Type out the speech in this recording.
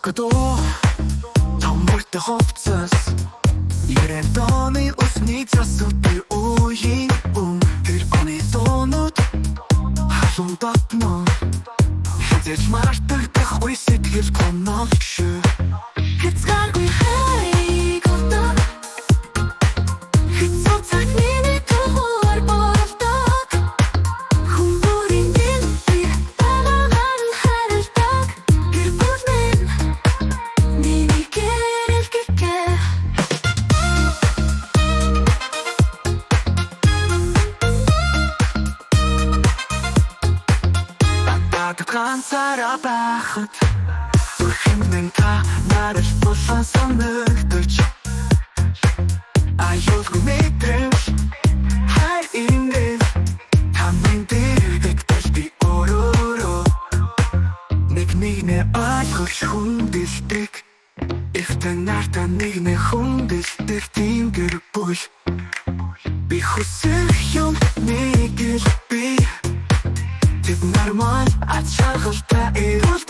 Като моите хувцас Ирентони усница сути уин Тэр они тонут Хасун татно Хязэж мартагдах үе сэтгэл гомногш Хязгааргүй хайрыг өгдөг Хэцүү цагт миний түүхээр боролдог Хүн бүрийн би байгаагаар нь харилдаг Гэр бүл минь миний гэрэл гэгээ Батагт ганцаараа байхад Хэмнэн та надад болсон санагдаж Аюулгүй мэдрэмж хайр ингээл Тамийн дэрэгдэл би өөрөөрөө Нэгнээ ойлгож хүндэлдэг Ихтэй нартай нэгнээ хүндэлдэг тийм гэр бүл Би хүсэх юм нэг л би Тэд нормал ачааргалтай эрүүл